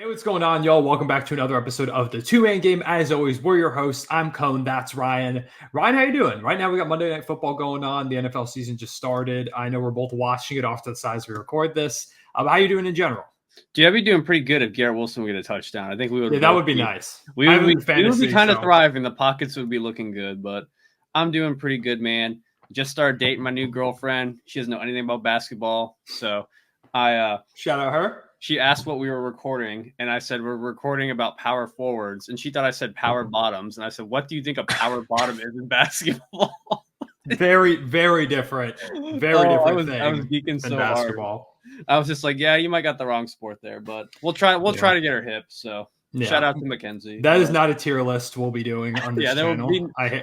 What's going on, y'all? Welcome back to another episode of the Two-Man Game. As always, we're your hosts. I'm Cone. That's Ryan. Ryan, how you doing? Right now, we got Monday Night Football going on. The NFL season just started. I know we're both watching it off to the side as we record this. How you doing in general? Dude, I'd be doing pretty good if Garrett Wilson would get a touchdown. I think we would. Yeah, that would be nice. We would be kind of thriving. The pockets would be looking good, but I'm doing pretty good, man. Just started dating my new girlfriend. She doesn't know anything about basketball, so I shout out her. She asked what we were recording, and I said we're recording about power forwards, and she thought I said power bottoms, and I said, "What do you think a power bottom is in basketball?" Very, very different. Very different thing. I was geeking so basketball. Hard. I was just like, "Yeah, you might got the wrong sport there, but we'll try to get her hip." So shout out to Mackenzie. That is not a tier list we'll be doing on this channel.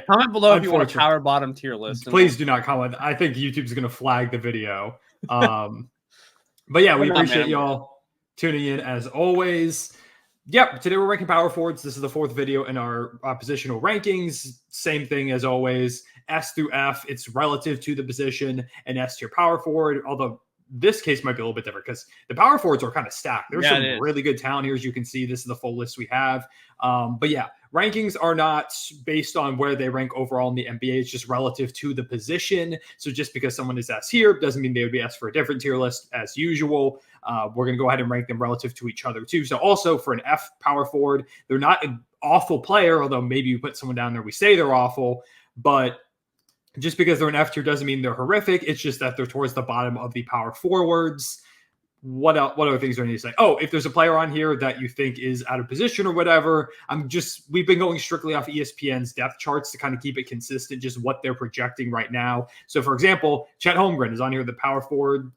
Comment below if you want a power bottom tier list. Please do not comment. I think YouTube's going to flag the video. But yeah, we appreciate y'all tuning in as always. Yep, today we're ranking power forwards. This is the fourth video in our positional rankings. Same thing as always. S through F, it's relative to the position, and S tier power forward, although this case might be a little bit different because the power forwards are kind of stacked. There's some really good talent here, as you can see. This is the full list we have. But yeah, rankings are not based on where they rank overall in the NBA. It's just relative to the position. So just because someone is S here doesn't mean they would be S for a different tier list as usual. We're going to go ahead and rank them relative to each other too. So also for an F power forward, they're not an awful player, although maybe you put someone down there, we say they're awful, but just because they're an F tier doesn't mean they're horrific. It's just that they're towards the bottom of the power forwards. What other things do I need to say? Oh, if there's a player on here that you think is out of position or whatever, we've been going strictly off ESPN's depth charts to kind of keep it consistent, just what they're projecting right now. So for example, Chet Holmgren is on here, the power forward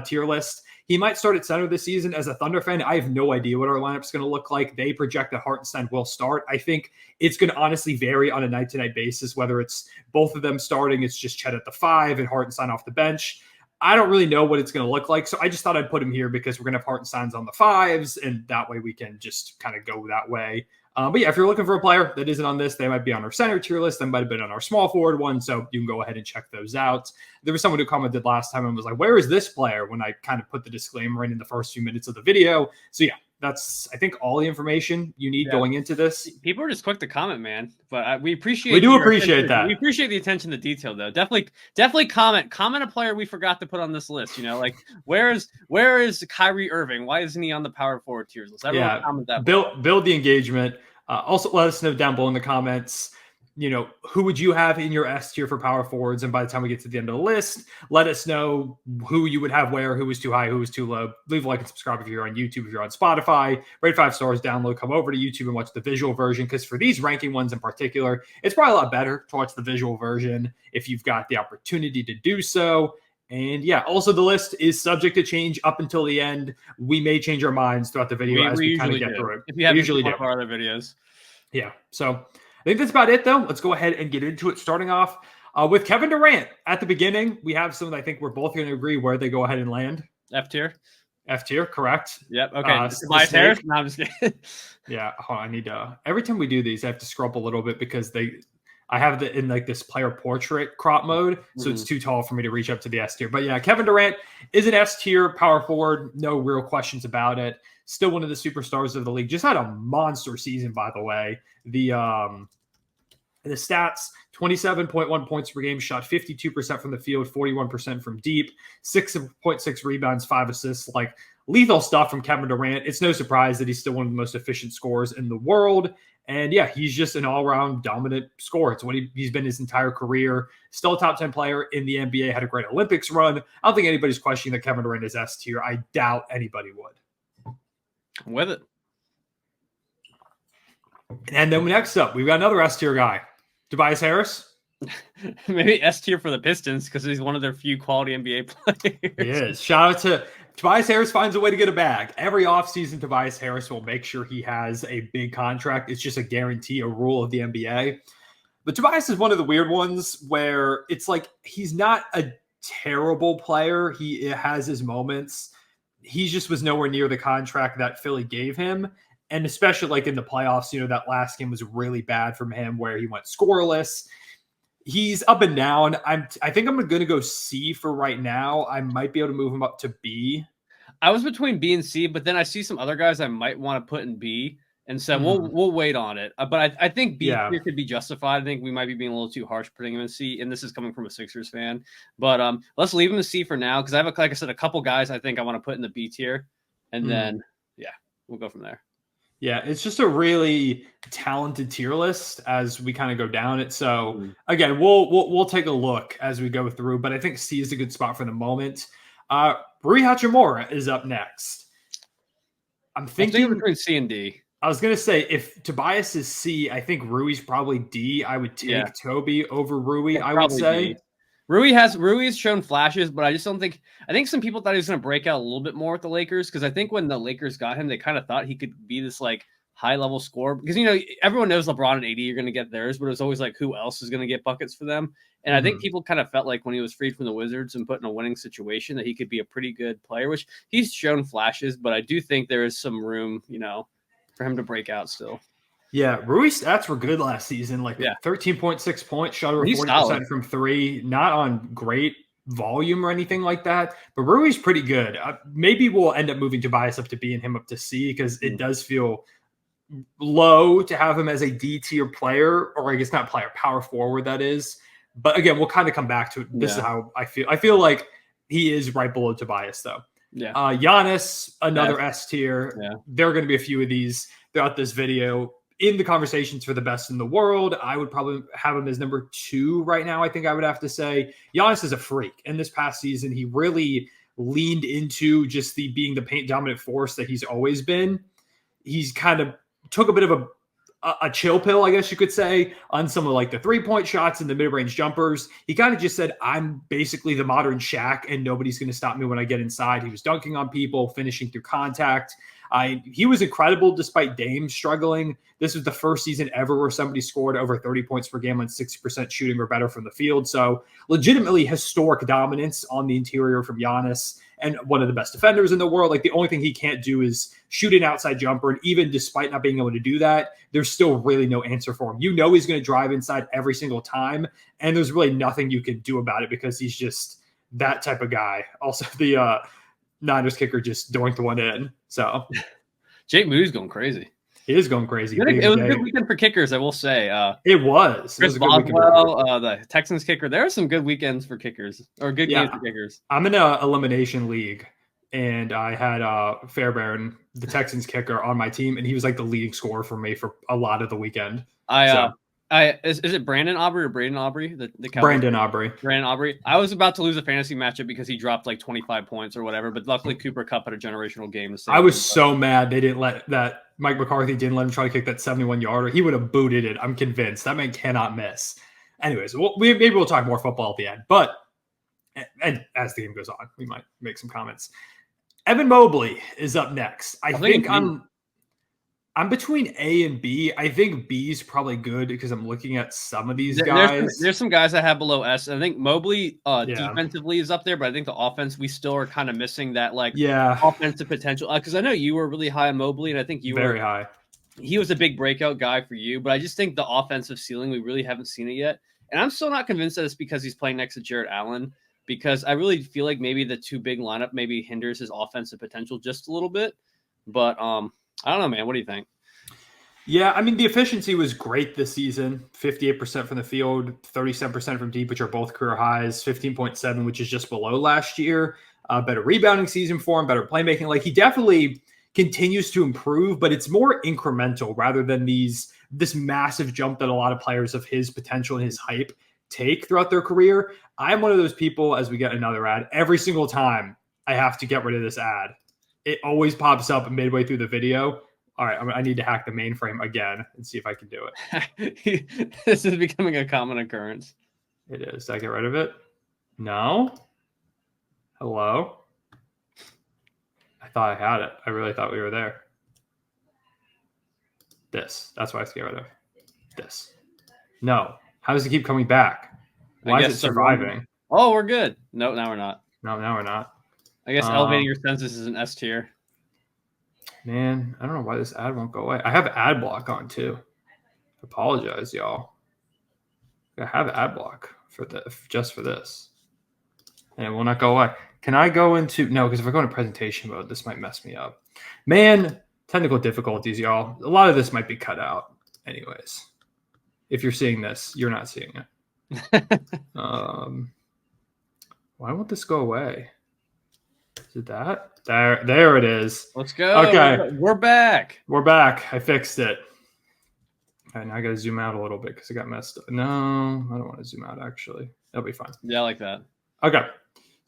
tier list. He might start at center this season. As a Thunder fan, I have no idea what our lineup is going to look like. They project that Hartenstein will start. I think it's going to honestly vary on a night-to-night basis, whether it's both of them starting, it's just Chet at the 5 and Hartenstein off the bench. I don't really know what it's going to look like, so I just thought I'd put him here because we're going to have Hartenstein's on the 5s, and that way we can just kind of go that way. But yeah, if you're looking for a player that isn't on this, they might be on our center tier list. They might have been on our small forward one. So you can go ahead and check those out. There was someone who commented last time and was like, where is this player? When I kind of put the disclaimer in the first few minutes of the video. So yeah, that's, I think, all the information you need going into this. People are just quick to comment, man. But we appreciate We appreciate that. We appreciate the attention to detail, though. Definitely comment a player we forgot to put on this list. You know, like where is Kyrie Irving? Why isn't he on the power forward tiers list? Everyone comment that. Build the engagement. Also, let us know down below in the comments, you know, who would you have in your S tier for power forwards? And by the time we get to the end of the list, let us know who you would have where, who was too high, who was too low. Leave a like and subscribe if you're on YouTube, if you're on Spotify. Rate 5 stars, download, come over to YouTube and watch the visual version. Because for these ranking ones in particular, it's probably a lot better to watch the visual version if you've got the opportunity to do so. And yeah, also the list is subject to change up until the end. We may change our minds throughout the video as we kind of get through it. If you have usually one of our other videos. Yeah. So I think that's about it, though. Let's go ahead and get into it. Starting off with Kevin Durant at the beginning. We have some that I think we're both going to agree where they go ahead and land. F tier. F tier, correct. Yep. Okay. Tobias Harris? No, I'm just kidding. Yeah. Hold on, I need to. Every time we do these, I have to scroll up a little bit because I have it in like this player portrait crop mode, so it's too tall for me to reach up to the S tier. But yeah, Kevin Durant is an S tier power forward. No real questions about it. Still one of the superstars of the league. Just had a monster season, by the way. The stats, 27.1 points per game, shot 52% from the field, 41% from deep, 6.6 rebounds, 5 assists. Like lethal stuff from Kevin Durant. It's no surprise that he's still one of the most efficient scorers in the world. And yeah, he's just an all-around dominant scorer. It's what he's been his entire career. Still a top 10 player in the NBA, had a great Olympics run. I don't think anybody's questioning that Kevin Durant is S tier. I doubt anybody would. I'm with it. And then next up, we've got another S tier guy, Tobias Harris. Maybe S tier for the Pistons because he's one of their few quality NBA players. He is. Shout out to Tobias Harris. Finds a way to get a bag. Every offseason, Tobias Harris will make sure he has a big contract. It's just a guarantee, a rule of the NBA. But Tobias is one of the weird ones where it's like he's not a terrible player. He has his moments. He just was nowhere near the contract that Philly gave him. And especially like in the playoffs, you know, that last game was really bad from him where he went scoreless. He's up and down. I think I'm going to go C for right now. I might be able to move him up to B. I was between B and C, but then I see some other guys I might want to put in B, and so we'll wait on it. But I think B tier could be justified. I think we might be being a little too harsh putting him in C, and this is coming from a Sixers fan. But let's leave him in C for now because I have, like I said, a couple guys I think I want to put in the B tier, and then we'll go from there. Yeah, it's just a really talented tier list as we kind of go down it. So again, we'll take a look as we go through, but I think C is a good spot for the moment. Rui Hachimura is up next. I'm thinking between C and D. I was gonna say if Tobias is C, I think Rui's probably D. I would take Toby over Rui. I would say. D. Rui has shown flashes, but I just don't think. I think some people thought he was going to break out a little bit more with the Lakers because I think when the Lakers got him, they kind of thought he could be this like high level scorer because everyone knows LeBron and AD are going to get theirs, but it was always like who else is going to get buckets for them. And I think people kind of felt like when he was freed from the Wizards and put in a winning situation that he could be a pretty good player, which he's shown flashes. But I do think there is some room, for him to break out still. Yeah, Rui's stats were good last season, 13.6 points, shot over 40% from three, not on great volume or anything like that, but Rui's pretty good. Maybe we'll end up moving Tobias up to B and him up to C because it does feel low to have him as a D tier player, or I guess not player, power forward that is. But again, we'll kind of come back to it. This is how I feel. I feel like he is right below Tobias though. Yeah. Giannis, another S tier. Yeah. There are going to be a few of these throughout this video. In the conversations for the best in the world, I would probably have him as number 2 right now. I think I would have to say Giannis is a freak. And this past season, he really leaned into just being the paint dominant force that he's always been. He's kind of took a bit of a chill pill, I guess you could say, on some of like the 3-point shots and the mid-range jumpers. He kind of just said, I'm basically the modern Shaq and nobody's going to stop me when I get inside. He was dunking on people, finishing through contact. He was incredible despite Dame struggling. This was the first season ever where somebody scored over 30 points per game on 60% shooting or better from the field. So legitimately historic dominance on the interior from Giannis, and one of the best defenders in the world. Like the only thing he can't do is shoot an outside jumper. And even despite not being able to do that, there's still really no answer for him. He's going to drive inside every single time. And there's really nothing you can do about it because he's just that type of guy. Also, the Niners kicker just doinked one in. So Jake Moody's going crazy. He is going crazy. It was a good weekend for kickers, I will say. It was. Chris Boswell, the Texans kicker. There are some good weekends for kickers, or good games for kickers. I'm in an elimination league, and I had Fairbairn, the Texans kicker, on my team, and he was like the leading scorer for me for a lot of the weekend. Is it Brandon Aubrey or Braden Aubrey? The Brandon Aubrey. Brandon Aubrey. I was about to lose a fantasy matchup because he dropped like 25 points or whatever, but luckily Cooper Kupp had a generational game. I was so mad they didn't let that Mike McCarthy didn't let him try to kick that 71-yarder. He would have booted it. I'm convinced. That man cannot miss. Anyways, maybe we'll talk more football at the end, but and as the game goes on, we might make some comments. Evan Mobley is up next. I think I'm between A and B. I think B is probably good because I'm looking at some of these guys. There's some guys I have below S. I think Mobley defensively is up there, but I think the offense, we still are kind of missing that offensive potential. Because I know you were really high on Mobley, and I think you were very high. He was a big breakout guy for you, but I just think the offensive ceiling, we really haven't seen it yet. And I'm still not convinced that it's because he's playing next to Jarrett Allen, because I really feel like maybe the too big lineup maybe hinders his offensive potential just a little bit. But I don't know, man. What do you think? Yeah, I mean, the efficiency was great this season. 58% from the field, 37% from deep, which are both career highs, 15.7, which is just below last year. Better rebounding season for him, better playmaking. Like, he definitely continues to improve, but it's more incremental rather than this massive jump that a lot of players of his potential and his hype take throughout their career. I'm one of those people, as we get another ad, every single time I have to get rid of this ad. It always pops up midway through the video. All right, I need to hack the mainframe again and see if I can do it. This is becoming a common occurrence. It is. Did I get rid of it? No? Hello? I thought I had it. I really thought we were there. This. That's why I have to get rid of this. No. How does it keep coming back? Why is it surviving? Oh, we're good. No, now we're not. No, now we're not. I guess elevating your senses is an S tier. Man, I don't know why this ad won't go away. I have ad block on too. I apologize, y'all. I have ad block just for this, and it will not go away. Can I go into no? Because if I go into presentation mode, this might mess me up. Man, technical difficulties, y'all. A lot of this might be cut out. Anyways, if you're seeing this, you're not seeing it. Why won't this go away? Is it that? There it is. Let's go. Okay. We're back. We're back. I fixed it. All right, now I got to zoom out a little bit because it got messed up. No, I don't want to zoom out, actually. That'll be fine. Yeah, I like that. Okay.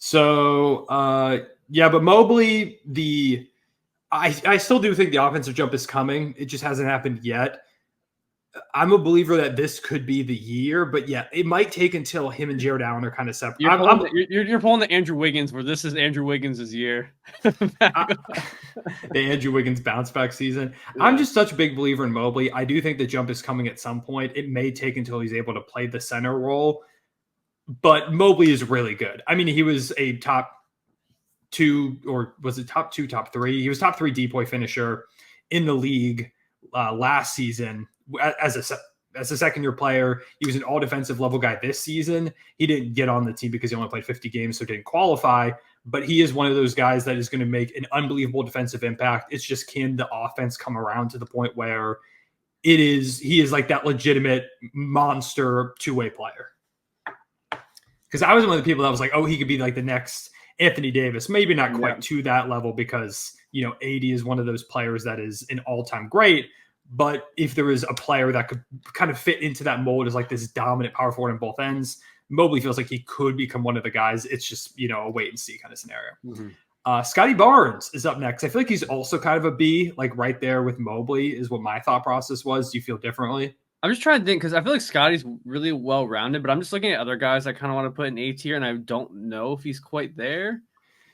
So, but Mobley, I still do think the offensive jump is coming. It just hasn't happened yet. I'm a believer that this could be the year, but yeah, it might take until him and Jared Allen are kind of separate. You're pulling the Andrew Wiggins, where this is Andrew Wiggins' year. The Andrew Wiggins bounce back season. Yeah. I'm just such a big believer in Mobley. I do think the jump is coming at some point. It may take until he's able to play the center role, but Mobley is really good. I mean, he was a top 2, or was it top 2, top 3? He was top 3 depoy finisher in the league last season. As a second-year player, he was an all-defensive level guy this season. He didn't get on the team because he only played 50 games, so didn't qualify. But he is one of those guys that is going to make an unbelievable defensive impact. It's just, can the offense come around to the point where he is like that legitimate monster two-way player? Because I was one of the people that was like, oh, he could be like the next Anthony Davis. Maybe not quite to that level, because, AD is one of those players that is an all-time great. But if there is a player that could kind of fit into that mold as like this dominant power forward on both ends, Mobley feels like he could become one of the guys. It's just, a wait and see kind of scenario. Mm-hmm. Scotty Barnes is up next. I feel like he's also kind of a B, like right there with Mobley is what my thought process was. Do you feel differently? I'm just trying to think, because I feel like Scotty's really well-rounded, but I'm just looking at other guys I kind of want to put in A tier, and I don't know if he's quite there.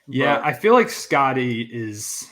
Yeah, I feel like Scotty's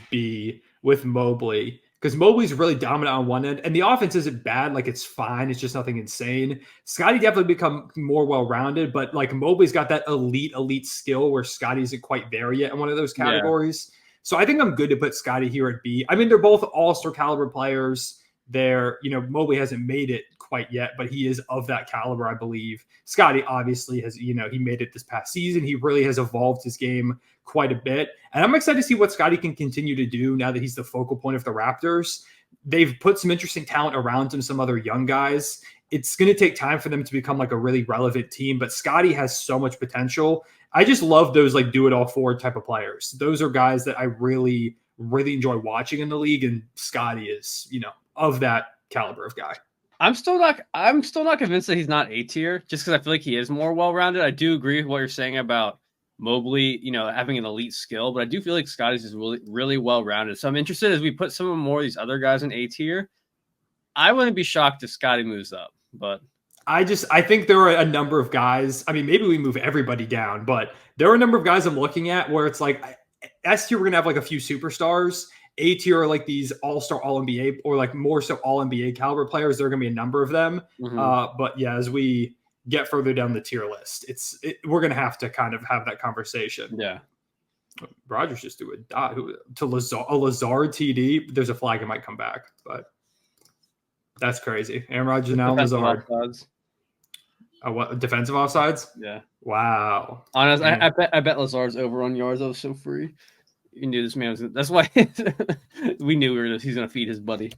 B with Mobley, because Mobley's really dominant on one end, and the offense isn't bad. Like, it's fine. It's just nothing insane. Scotty definitely become more well-rounded, but like Mobley's got that elite skill where Scotty isn't quite there yet in one of those categories. Yeah. So I think I'm good to put Scotty here at B. I mean, they're both all-star caliber players. Mobley hasn't made it quite yet, but he is of that caliber, I believe. Scotty obviously has, he made it this past season. He really has evolved his game quite a bit. And I'm excited to see what Scotty can continue to do now that he's the focal point of the Raptors. They've put some interesting talent around him, some other young guys. It's going to take time for them to become like a really relevant team, but Scotty has so much potential. I just love those like do it all forward type of players. Those are guys that I really, really enjoy watching in the league. And Scotty is, of that caliber of guy. I'm still not convinced that he's not A tier, just because I feel like he is more well-rounded. I do agree with what you're saying about Mobley, having an elite skill, but I do feel like Scotty's is really, really well-rounded. So I'm interested as we put some more of these other guys in A tier. I wouldn't be shocked if Scotty moves up, but I think there are a number of guys. I mean, maybe we move everybody down, but there are a number of guys I'm looking at where it's like S tier, we're gonna have like a few superstars. A tier are like these all-star, all-NBA, or like more so all-NBA caliber players. There are going to be a number of them. Mm-hmm. But yeah, as we get further down the tier list, we're going to have to kind of have that conversation. Yeah. Rogers just do a dot to Lazard TD. There's a flag that might come back, but that's crazy. Aaron Rodgers now Lazard. What, defensive offsides? Yeah. Wow. Honestly, I bet Lazard's over on yards. I was so free. You knew this man was. That's why we knew he's going to feed his buddy.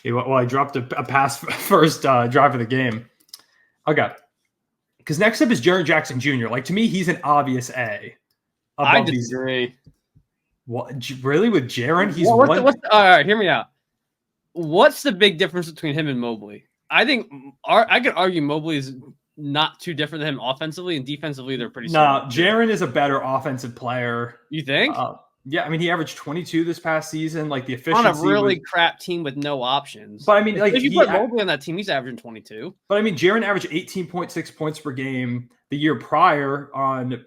I dropped a pass first drive of the game. Okay. Because next up is Jaren Jackson Jr. Like, to me, he's an obvious A. I disagree. What? Really? With Jaren? He's all right, hear me out. What's the big difference between him and Mobley? I think I could argue Mobley is not too different than him offensively, and defensively they're pretty similar. No, Jaren is a better offensive player. You think? Yeah, I mean, he averaged 22 this past season. Like, the efficiency on a really crap team with no options. But I mean, like, if you put Mobley on that team, he's averaging 22. But I mean, Jaren averaged 18.6 points per game the year prior on,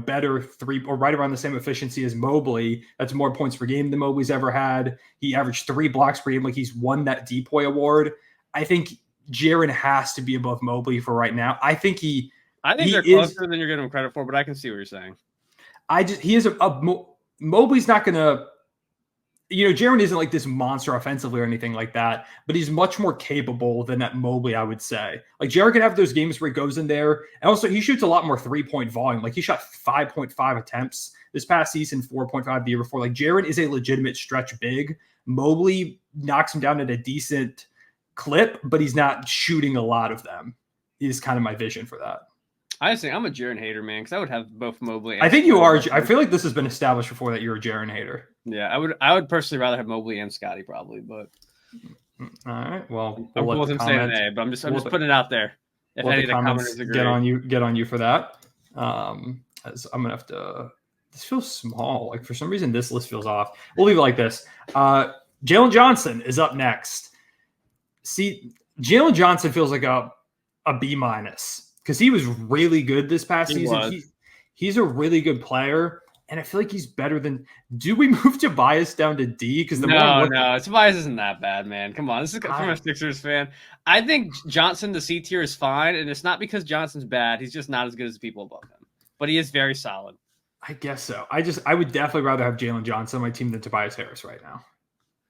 better three, or right around the same efficiency as Mobley. That's more points per game than Mobley's ever had. He averaged 3 blocks per game. Like, he's won that Depoy award. I think Jaren has to be above Mobley for right now. I think they're closer than you're giving him credit for, but I can see what you're saying. Mobley's not going to Jaren isn't like this monster offensively or anything like that, but he's much more capable than that Mobley, I would say. Like Jaren can have those games where he goes in there, and also he shoots a lot more 3-point volume. Like he shot 5.5 attempts this past season, 4.5 the year before. Like Jaren is a legitimate stretch big. Mobley knocks him down at a decent clip, but he's not shooting a lot of them. Is kind of my vision for that. Honestly, I'm a Jaren hater, man, because I would have both Mobley and I think you are. I feel like this has been established before that you're a Jaren hater. Yeah, I would personally rather have Mobley and Scotty probably, but all right. Well, I'm cool with him saying A, but I'm just putting it out there. If any of the commenters agree. Get on you for that. As I'm gonna have to. This feels small. Like for some reason, this list feels off. We'll leave it like this. Jalen Johnson is up next. See, Jalen Johnson feels like a B- because he was really good this past season. He's a really good player, and I feel like he's better than. Do we move Tobias down to D? Because no, Tobias isn't that bad, man. Come on, this is from a Sixers fan. I think Johnson, the C tier, is fine, and it's not because Johnson's bad. He's just not as good as the people above him, but he is very solid. I guess so. I would definitely rather have Jalen Johnson on my team than Tobias Harris right now.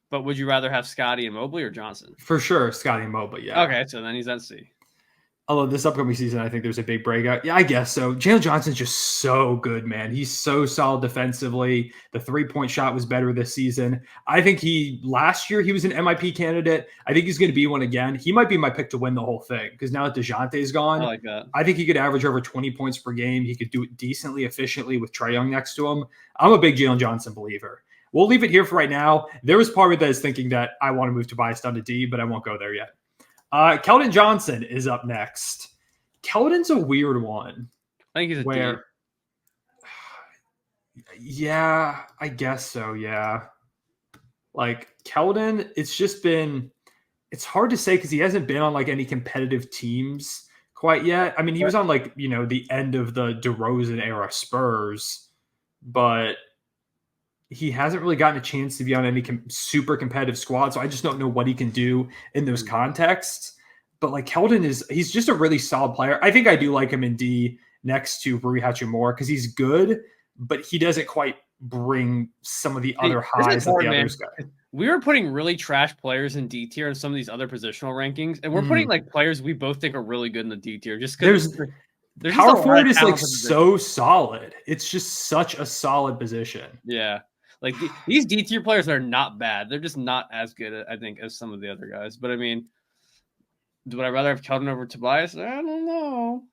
But would you rather have Scotty and Mobley or Johnson? For sure, Scotty and Mobley, yeah. Okay, so then he's at C. Although this upcoming season, I think there's a big breakout. Yeah, I guess so. Jalen Johnson's just so good, man. He's so solid defensively. The 3-point shot was better this season. I think last year he was an MIP candidate. I think he's going to be one again. He might be my pick to win the whole thing because now that DeJounte's gone, I like that. I think he could average over 20 points per game. He could do it decently efficiently with Trae Young next to him. I'm a big Jalen Johnson believer. We'll leave it here for right now. There was part of that is thinking that I want to move Tobias down to D, but I won't go there yet. Keldon Johnson is up next. Keldon's a weird one. I think he's a D. Yeah, I guess so. Yeah. Like Keldon, it's hard to say because he hasn't been on like any competitive teams quite yet. I mean, he was on like, the end of the DeRozan era Spurs, but he hasn't really gotten a chance to be on any super competitive squad. So I just don't know what he can do in those contexts. But like Keldon he's just a really solid player. I think I do like him in D next to Rui Hachimura because he's good, but he doesn't quite bring some of the other highs that the others got. We were putting really trash players in D tier in some of these other positional rankings, and we're putting like players we both think are really good in the D tier just because there's power forward is like so solid. It's just such a solid position. Yeah. Like these D tier players are not bad. They're just not as good, I think, as some of the other guys. But I mean, would I rather have Keldon over Tobias? I don't know.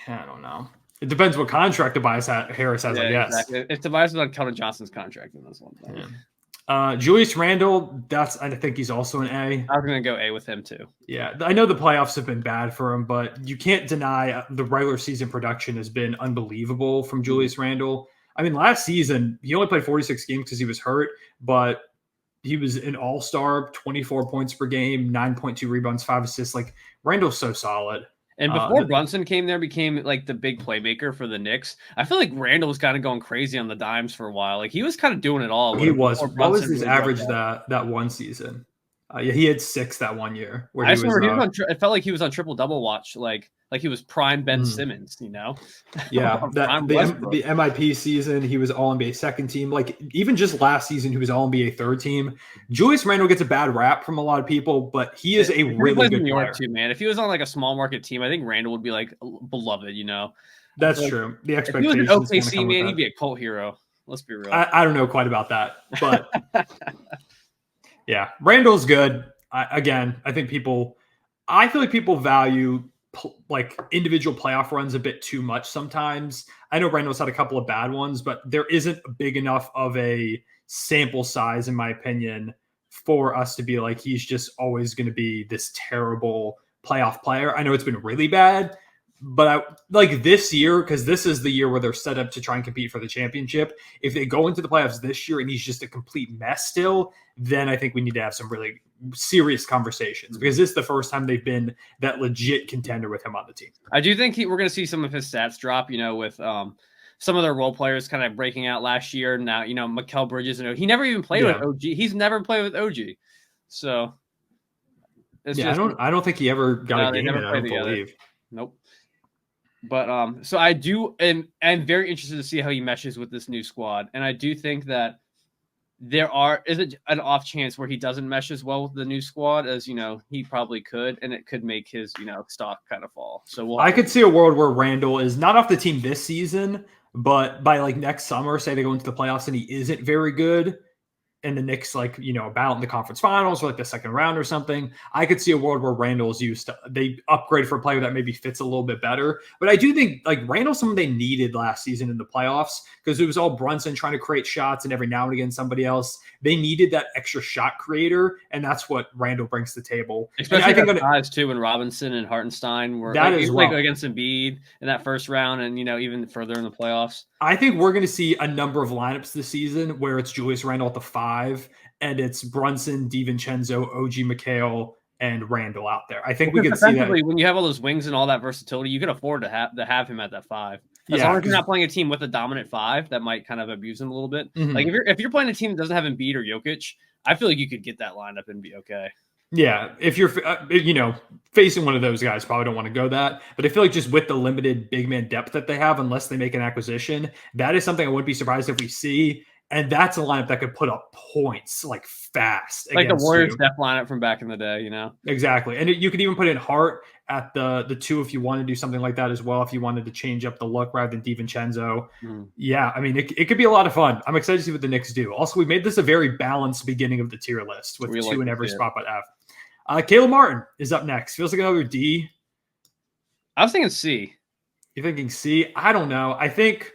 I don't know. It depends what contract Tobias Harris has, I guess. Exactly. If Tobias was on Keldon Johnson's contract, then that's one thing. Yeah. Julius Randle, I think he's also an A. I was going to go A with him too. Yeah, I know the playoffs have been bad for him, but you can't deny the regular season production has been unbelievable from Julius Randle. I mean, last season, he only played 46 games because he was hurt, but he was an all-star, 24 points per game, 9.2 rebounds, 5 assists. Like, Randle's so solid. And before Brunson came there, became like the big playmaker for the Knicks. I feel like Randle was kind of going crazy on the dimes for a while. Like, he was kind of doing it all. He was. What was his average that one season? Yeah, he had 6 that one year. Where it felt like he was on triple-double watch, like he was prime Ben Simmons, Yeah, the MIP season, he was All-NBA second team. Like, even just last season, he was All-NBA third team. Julius Randle gets a bad rap from a lot of people, but he is a really good New York player. Too, man. If he was on like a small market team, I think Randle would be like beloved, That's true. The expectations. If he was an OKC, man, he'd be a cult hero. Let's be real. I don't know quite about that, but yeah, Randle's good. I feel like people value like individual playoff runs a bit too much sometimes. I know Randle's had a couple of bad ones, but there isn't big enough of a sample size, in my opinion, for us to be like, he's just always going to be this terrible playoff player. I know it's been really bad, but I like this year, because this is the year where they're set up to try and compete for the championship. If they go into the playoffs this year and he's just a complete mess still, then I think we need to have some really serious conversations, because this is the first time they've been that legit contender with him on the team. I do think we're going to see some of his stats drop, with some of their role players kind of breaking out last year. Now, Mikal Bridges, he never even played with OG. He's never played with OG. So I don't think he ever got a game in it, I don't believe. Nope. But so I do, and I'm very interested to see how he meshes with this new squad. And I do think that is it an off chance where he doesn't mesh as well with the new squad as he probably could, and it could make his stock kind of fall. So I could see a world where Randall is not off the team this season, but by like next summer, say they go into the playoffs and he isn't very good, and the Knicks about in the conference finals or like the second round or something, I could see a world where Randall's they upgrade for a player that maybe fits a little bit better. But I do think like Randall's someone they needed last season in the playoffs because it was all Brunson trying to create shots and every now and again somebody else. They needed that extra shot creator, and that's what Randall brings to the table. Especially I think guys too when Robinson and Hartenstein were like against Embiid in that first round, and even further in the playoffs. I think we're going to see a number of lineups this season where it's Julius Randle at the 5, and it's Brunson, DiVincenzo, OG McHale, and Randall out there. I think we could see that. When you have all those wings and all that versatility, you can afford to have him at that 5. As long as you're not playing a team with a dominant 5 that might kind of abuse him a little bit. Mm-hmm. Like if you're playing a team that doesn't have Embiid or Jokic, I feel like you could get that lineup and be okay. Yeah, if you're facing one of those guys, probably don't want to go that. But I feel like just with the limited big man depth that they have, unless they make an acquisition, that is something I wouldn't be surprised if we see. And that's a lineup that could put up points like fast. Like the Warriors depth lineup from back in the day, Exactly. And you could even put in Hart at the 2 if you want to do something like that as well, if you wanted to change up the look rather than DiVincenzo. Yeah, I mean, it could be a lot of fun. I'm excited to see what the Knicks do. Also, we made this a very balanced beginning of the tier list with 2 in every spot but F. Caleb Martin is up next. Feels like another D. I was thinking C. You're thinking C? I don't know. I think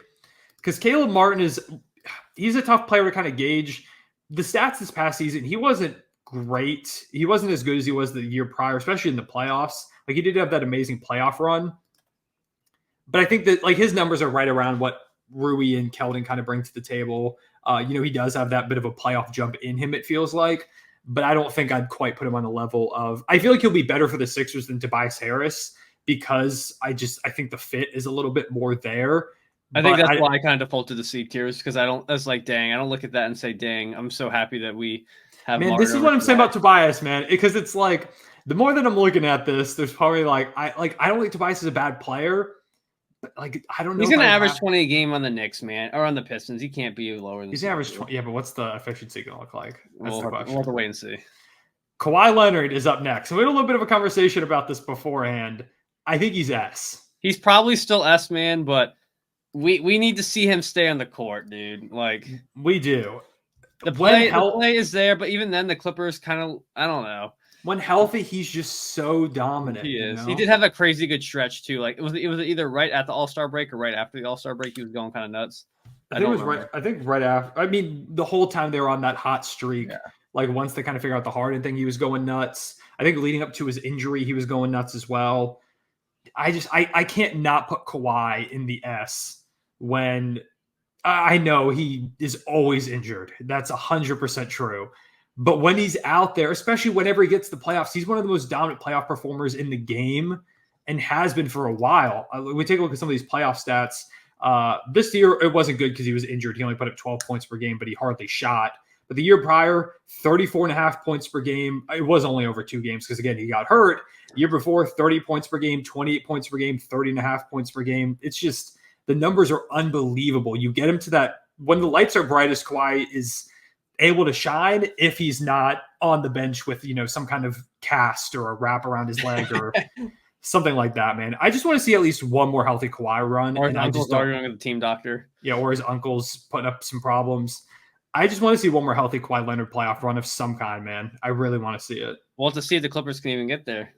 because Caleb Martin he's a tough player to kind of gauge. The stats this past season, he wasn't great. He wasn't as good as he was the year prior, especially in the playoffs. Like he did have that amazing playoff run. But I think that like his numbers are right around what Rui and Keldon kind of bring to the table. He does have that bit of a playoff jump in him, it feels like. But I don't think I'd quite put him on the level of – I feel like he'll be better for the Sixers than Tobias Harris because I think the fit is a little bit more there. I think that's why I kind of default to the C tiers because I don't look at that and say, dang, I'm so happy that we have Man, this is what I'm saying about Tobias, man, because it's like the more that I'm looking at this, there's probably I don't think Tobias is a bad player. Like I don't know. He's going to average 20 a game on the Knicks, man, or on the Pistons. He can't be lower than. He's going to average 20. Yeah, but what's the efficiency going to look like? That's the question. We'll have to wait and see. Kawhi Leonard is up next. So we had a little bit of a conversation about this beforehand. I think he's S. He's probably still S, man, but we need to see him stay on the court, dude. Like we do. The play is there, but even then, the Clippers kind of I don't know. When healthy, he's just so dominant. He is. He did have a crazy good stretch too. Like it was either right at the All-Star break or right after the All-Star break. He was going kind of nuts. I think it was right. I think right after. I mean, the whole time they were on that hot streak. Yeah. Like once they kind of figure out the Harden thing, he was going nuts. I think leading up to his injury, he was going nuts as well. I can't not put Kawhi in the S when I know he is always injured. That's 100% true. But when he's out there, especially whenever he gets to the playoffs, he's one of the most dominant playoff performers in the game and has been for a while. We take a look at some of these playoff stats. This year, it wasn't good because he was injured. He only put up 12 points per game, but he hardly shot. But the year prior, 34.5 points per game. It was only over 2 games because, again, he got hurt. Year before, 30 points per game, 28 points per game, 30.5 points per game. It's just the numbers are unbelievable. You get him to that – when the lights are brightest, Kawhi is – able to shine if he's not on the bench with, some kind of cast or a wrap around his leg or something like that, man. I just want to see at least one more healthy Kawhi run. Or his uncle's arguing with the team doctor. Yeah, or his uncle's putting up some problems. I just want to see one more healthy Kawhi Leonard playoff run of some kind, man. I really want to see it. We'll have to see if the Clippers can even get there.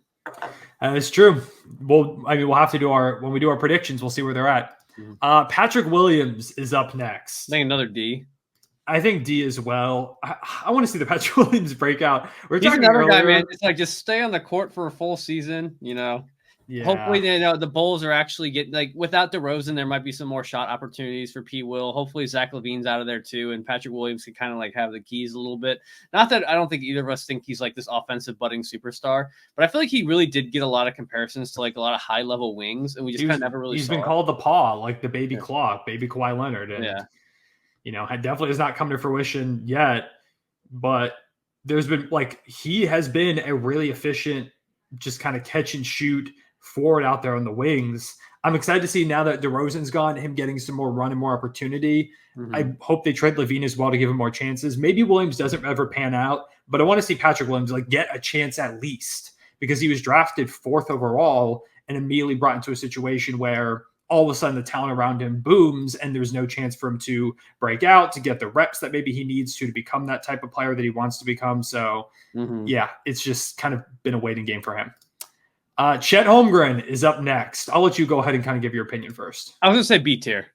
It's true. We'll have to do when we do our predictions, we'll see where they're at. Mm-hmm. Patrick Williams is up next. I think another D. I think D as well. I want to see the Patrick Williams breakout. He's another guy, man. It's like just stay on the court for a full season. Yeah. Hopefully, the Bulls are actually getting without DeRozan, there might be some more shot opportunities for P. Will. Hopefully, Zach LaVine's out of there too, and Patrick Williams can kind of have the keys a little bit. Not that I don't think either of us think he's this offensive budding superstar, but I feel like he really did get a lot of comparisons to a lot of high level wings, and we just kind of never really. He's been called the paw, the baby claw, baby Kawhi Leonard, and definitely has not come to fruition yet, but there's been he has been a really efficient, just kind of catch and shoot forward out there on the wings. I'm excited to see now that DeRozan's gone, him getting some more run and more opportunity. I hope they trade Levine as well to give him more chances. Maybe Williams doesn't ever pan out, but I want to see Patrick Williams like get a chance at least, because he was drafted 4th overall and immediately brought into a situation where all of a sudden the talent around him booms and there's no chance for him to break out, to get the reps that maybe he needs to become that type of player that he wants to become. So yeah, it's just kind of been a waiting game for him. Chet Holmgren is up next. I'll let you go ahead and kind of give your opinion first. I was going to say B tier.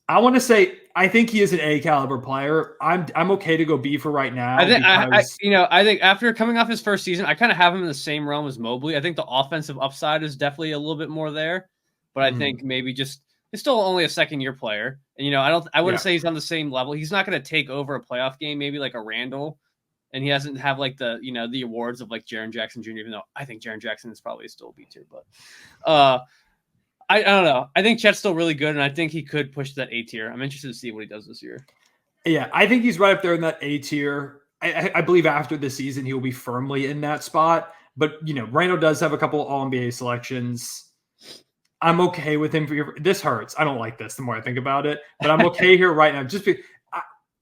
I want to say I think he is an A caliber player. I'm okay to go B for right now. I think after coming off his first season, I kind of have him in the same realm as Mobley. I think the offensive upside is definitely a little bit more there, but I think maybe just he's still only a second-year player. And I wouldn't say he's on the same level. He's not going to take over a playoff game, maybe like a Randall, and he doesn't have like the the awards of like Jaren Jackson Jr. Even though I think Jaren Jackson is probably still B tier, but I don't know. I think Chet's still really good, and I think he could push that A tier. I'm interested to see what he does this year. Yeah, I think he's right up there in that A tier. I believe after the season, he will be firmly in that spot. But, Randall does have a couple All-NBA selections. I'm okay with him. This hurts. I don't like this the more I think about it. But I'm okay here right now.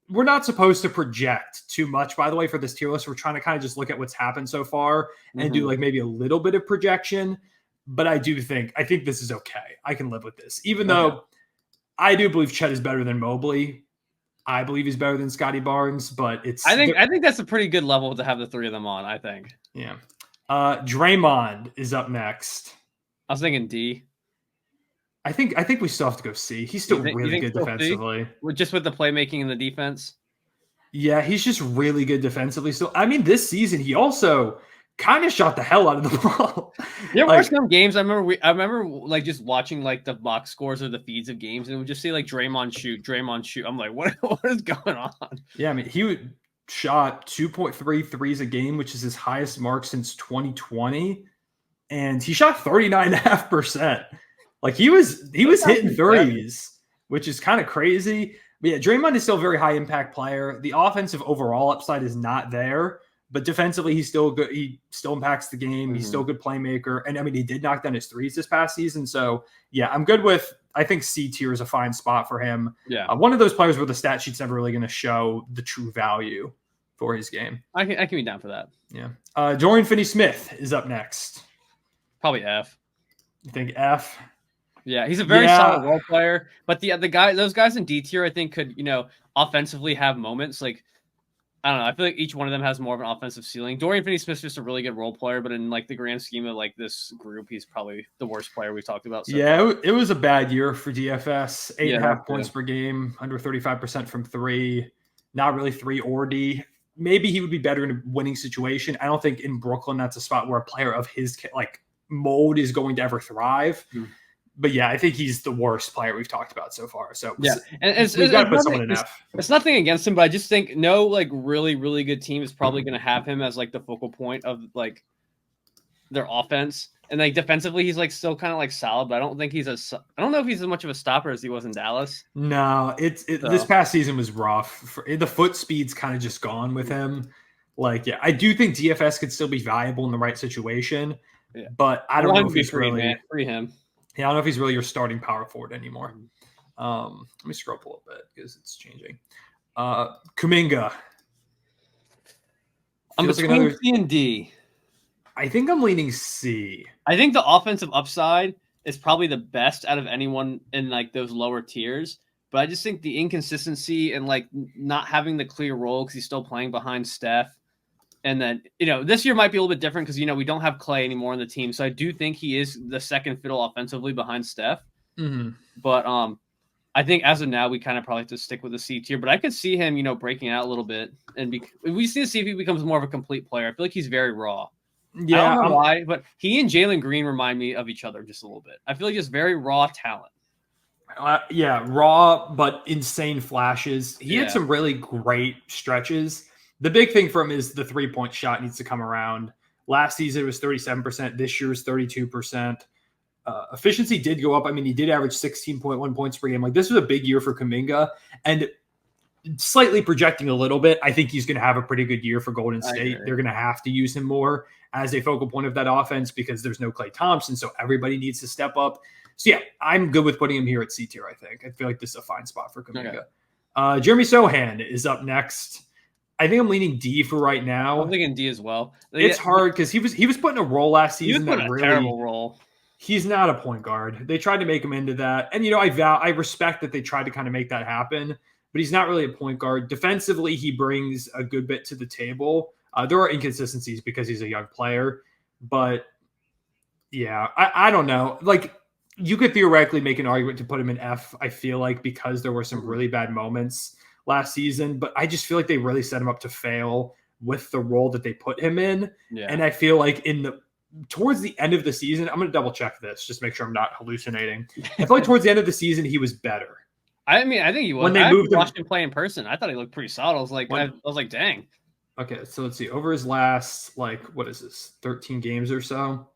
We're not supposed to project too much, by the way, for this tier list. We're trying to kind of just look at what's happened so far and do like maybe a little bit of projection. But I think this is okay. I can live with this. Even though I do believe Chet is better than Mobley. I believe he's better than Scotty Barnes, but I think that's a pretty good level to have the three of them on, I think. Yeah. Draymond is up next. I was thinking D. I think we still have to go C. He's still really good defensively. Just with the playmaking and the defense? Yeah, he's just really good defensively still. I mean, this season he also kind of shot the hell out of the ball. There were some games I remember like just watching like the box scores or the feeds of games, and it would just say like Draymond shoot. I'm like, what is going on? Yeah, I mean, he shot 2.3 threes a game, which is his highest mark since 2020, and he shot 39.5%. Like he was hitting threes, which is kind of crazy. But yeah, Draymond is still a very high impact player. The offensive overall upside is not there. But defensively, he's still good. He still impacts the game. He's still a good playmaker. And I mean, he did knock down his threes this past season. So yeah, I'm good with, I think C tier is a fine spot for him. Yeah. One of those players where the stat sheet's never really going to show the true value for his game. I can be down for that. Yeah. Dorian Finney-Smith is up next. Probably F. You think F? Yeah, he's a very solid role player. But those guys in D tier, I think could, offensively have moments like, I don't know. I feel like each one of them has more of an offensive ceiling. Dorian Finney-Smith's just a really good role player, but in like the grand scheme of like this group, he's probably the worst player we've talked about. Yeah, it was a bad year for DFS. 8.5 points per game, under 35% from three, not really 3 or D. Maybe he would be better in a winning situation. I don't think in Brooklyn that's a spot where a player of his like mold is going to ever thrive. But yeah, I think he's the worst player we've talked about so far. So yeah, and we've got to put someone in F. It's nothing against him, but I just think no like really, really good team is probably going to have him as like the focal point of like their offense. And like defensively, he's like still kind of like solid, but I don't know if he's as much of a stopper as he was in Dallas. No, this past season was rough. The foot speed's kind of just gone with him. Like, yeah, I do think DFS could still be valuable in the right situation, but I don't know if he's free him. Yeah, I don't know if he's really your starting power forward anymore. Let me scroll up a little bit because it's changing. Kuminga. I'm between C and D. I think I'm leaning C. I think the offensive upside is probably the best out of anyone in like those lower tiers. But I just think the inconsistency and like not having the clear role because he's still playing behind Steph. And then, this year might be a little bit different because, we don't have Clay anymore on the team. So I do think he is the second fiddle offensively behind Steph. But I think as of now, we kind of probably have to stick with the C tier. But I could see him, breaking out a little bit. And we just need to see if he becomes more of a complete player. I feel like he's very raw. Yeah, I don't know why, but he and Jalen Green remind me of each other just a little bit. I feel like just very raw talent. Raw, but insane flashes. He had some really great stretches. The big thing for him is the 3-point shot needs to come around. Last season, it was 37%. This year is 32%. Efficiency did go up. I mean, he did average 16.1 points per game. Like, this was a big year for Kuminga. And slightly projecting a little bit, I think he's going to have a pretty good year for Golden State. They're going to have to use him more as a focal point of that offense because there's no Klay Thompson, so everybody needs to step up. So yeah, I'm good with putting him here at C tier, I think. I feel like this is a fine spot for Kuminga. Okay. Jeremy Sohan is up next. I think I'm leaning D for right now. I'm thinking D as well. It's hard because he was put in a role last season that really terrible role. He's not a point guard. They tried to make him into that. And I respect that they tried to kind of make that happen, but he's not really a point guard. Defensively, he brings a good bit to the table. There are inconsistencies because he's a young player, but yeah, I don't know. Like, you could theoretically make an argument to put him in F, I feel like, because there were some really bad moments last season, but I just feel like they really set him up to fail with the role that they put him in. Yeah. And I feel like towards the end of the season, I'm going to double check this, just make sure I'm not hallucinating. I feel like towards the end of the season, he was better. I mean, I think he was. When they watched him play in person, I thought he looked pretty solid. I was like, dang. Okay, so let's see. Over his last, what is this, 13 games or so?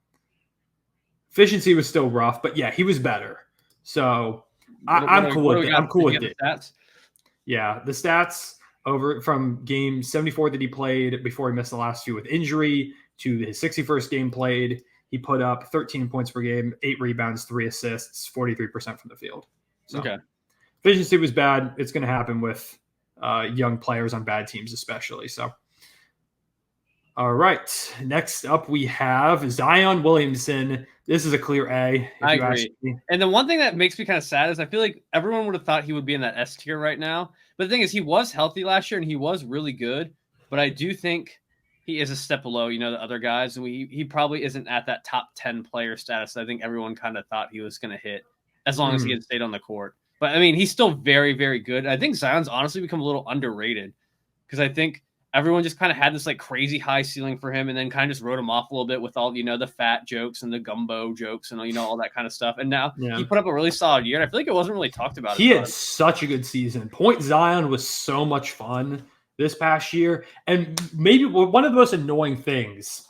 Efficiency was still rough, but yeah, he was better. So I'm cool with it. I'm cool with it. Yeah, the stats over from game 74 that he played before he missed the last few with injury to his 61st game played, he put up 13 points per game, 8 rebounds, 3 assists, 43% from the field. So okay. Efficiency was bad. It's going to happen with young players on bad teams especially. So, all right. Next up we have Zion Williamson. This is a clear A. I agree. And the one thing that makes me kind of sad is I feel like everyone would have thought he would be in that S tier right now. But the thing is, he was healthy last year and he was really good. But I do think he is a step below, the other guys. And he probably isn't at that top 10 player status. I think everyone kind of thought he was going to hit as long as he had stayed on the court. But I mean, he's still very, very good. I think Zion's honestly become a little underrated because I think everyone just kind of had this crazy high ceiling for him and then kind of just wrote him off a little bit with all, the fat jokes and the gumbo jokes and, all that kind of stuff. And now he put up a really solid year. And I feel like it wasn't really talked about. He had such a good season. Point Zion was so much fun this past year. And maybe one of the most annoying things,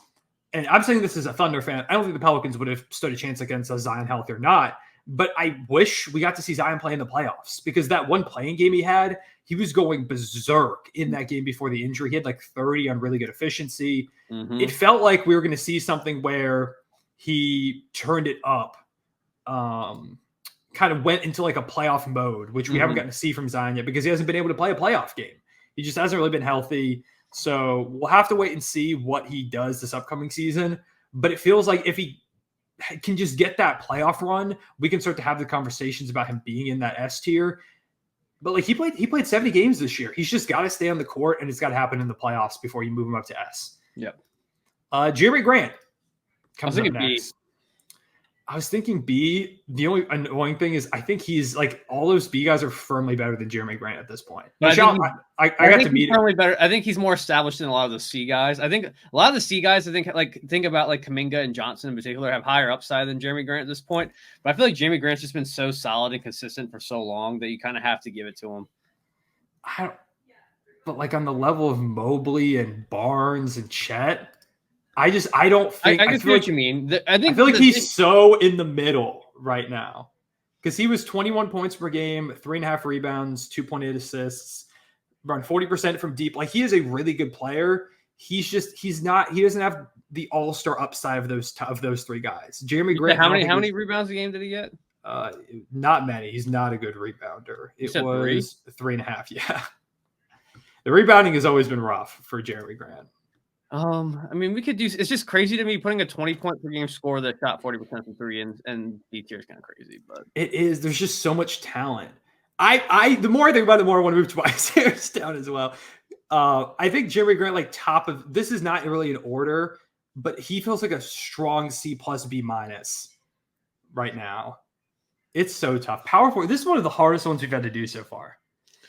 and I'm saying this as a Thunder fan, I don't think the Pelicans would have stood a chance against a Zion health or not. But I wish we got to see Zion play in the playoffs because that one playing game he had, he was going berserk in that game before the injury. He had 30 on really good efficiency. Mm-hmm. It felt like we were going to see something where he turned it up, kind of went into a playoff mode, which we haven't gotten to see from Zion yet because he hasn't been able to play a playoff game. He just hasn't really been healthy. So we'll have to wait and see what he does this upcoming season. But it feels like if he can just get that playoff run, we can start to have the conversations about him being in that S tier. But he played 70 games this year. He's just got to stay on the court, and it's got to happen in the playoffs before you move him up to S. Yep. Jeremy Grant comes up next. B. I was thinking B. The only annoying thing is I think he's all those B guys are firmly better than Jeremy Grant at this point. Michelle, I got to meet him. Better. I think he's more established than a lot of the C guys. I think a lot of the C guys, think about Kuminga and Johnson in particular, have higher upside than Jeremy Grant at this point. But I feel like Jeremy Grant's just been so solid and consistent for so long that you kind of have to give it to him. But on the level of Mobley and Barnes and Chet, I don't think. I feel what you mean. I feel like he's so in the middle right now because he was 21 points per game, 3.5 rebounds, 2.8 assists, around 40% from deep. He is a really good player. He doesn't have the all-star upside of those three guys. Jeremy Grant. How many rebounds a game did he get? Not many. He's not a good rebounder. It was 3.5. Yeah. The rebounding has always been rough for Jeremy Grant. I mean, we could do. It's just crazy to me putting a 20-point per game score that shot 40% from three and D tier is kind of crazy, but it is. There's just so much talent. The more I think about it, the more I want to move to Isaiah's down as well. I think Jeremy Grant, top of this is not really an order, but he feels like a strong C plus B minus right now. It's so tough. Power forward. This is one of the hardest ones we've had to do so far.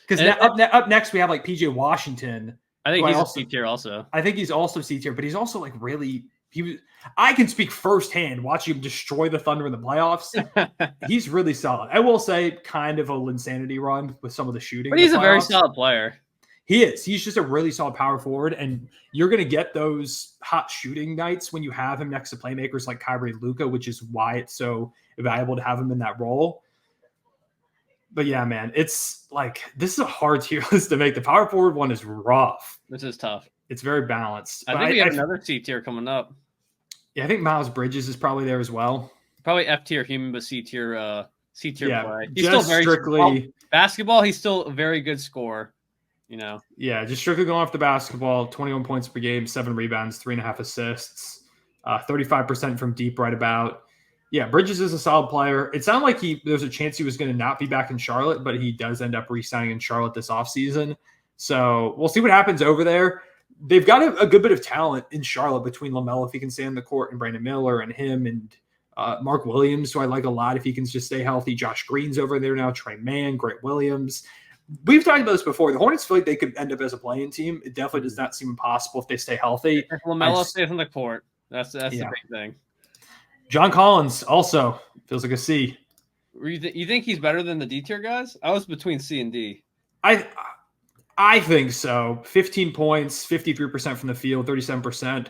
Because up next we have PJ Washington. I think he's C tier also. I think he's also C tier, but he's also really I can speak firsthand watching him destroy the Thunder in the playoffs. He's really solid. I will say kind of a insanity run with some of the shooting. But he's a very solid player. He is. He's just a really solid power forward, and you're going to get those hot shooting nights when you have him next to playmakers like Kyrie and Luka, which is why it's so valuable to have him in that role. But yeah, man, it's like this is a hard tier list to make. The power forward one is rough. This is tough. It's very balanced. I think we have another C tier coming up. Yeah, I think Miles Bridges is probably there as well. Probably F tier human, but C tier play. He's just still very strictly basketball. He's still a very good scorer. Yeah, just strictly going off the basketball. 21 points per game, 7 rebounds, 3.5 assists, 35% from deep, right about. Yeah, Bridges is a solid player. It sounded like there's a chance he was going to not be back in Charlotte, but he does end up re-signing in Charlotte this offseason. So we'll see what happens over there. They've got a good bit of talent in Charlotte between LaMelo, if he can stay on the court, and Brandon Miller, and him, and Mark Williams, who I like a lot if he can just stay healthy. Josh Green's over there now, Trey Mann, Grant Williams. We've talked about this before. The Hornets feel like they could end up as a playing team. It definitely does not seem impossible if they stay healthy. If LaMelo stays on the court, that's the big thing. John Collins also feels like a C. You think he's better than the D tier guys? I was between C and D. I think so. 15 points, 53% from the field, 37%.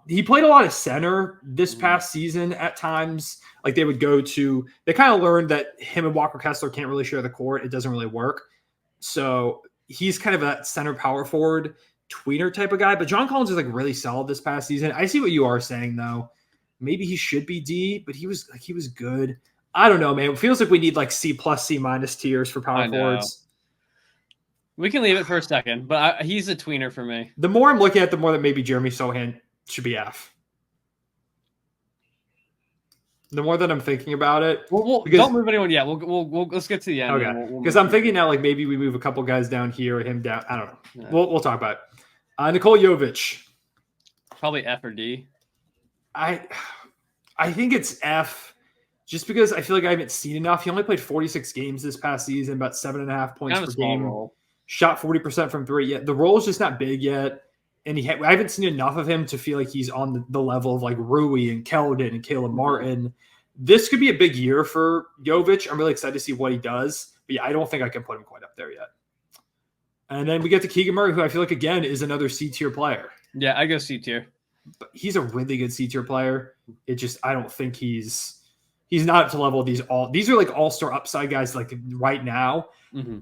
He played a lot of center this past season at times. Like they kind of learned that him and Walker Kessler can't really share the court. It doesn't really work. So he's kind of a center power forward tweener type of guy. But John Collins is like really solid this past season. I see what you are saying though. Maybe he should be D, but he was good. I don't know, man. It feels like we need like C plus, C minus tiers for power forwards. We can leave it for a second, but he's a tweener for me. The more I'm looking at, the more that maybe Jeremy Sohan should be F. The more that I'm thinking about it, don't move anyone yet. We'll let's get to the end. Okay, because I'm thinking now, like maybe we move a couple guys down here, him down. I don't know. Yeah. We'll talk about it. Nikola Jovic, probably F or D. I think it's F, just because I feel like I haven't seen enough. He only played 46 games this past season, about 7.5 points per game. Role. Shot 40% from three. Yeah, the role is just not big yet. And I haven't seen enough of him to feel like he's on the level of like Rui and Keldon and Caleb Martin. This could be a big year for Jovic. I'm really excited to see what he does. But yeah, I don't think I can put him quite up there yet. And then we get to Keegan Murray, who I feel like, again, is another C-tier player. Yeah, I go C-tier. But he's a really good C-tier player. I don't think he's not up to the level of these are like all-star upside guys like right now. Mm-hmm.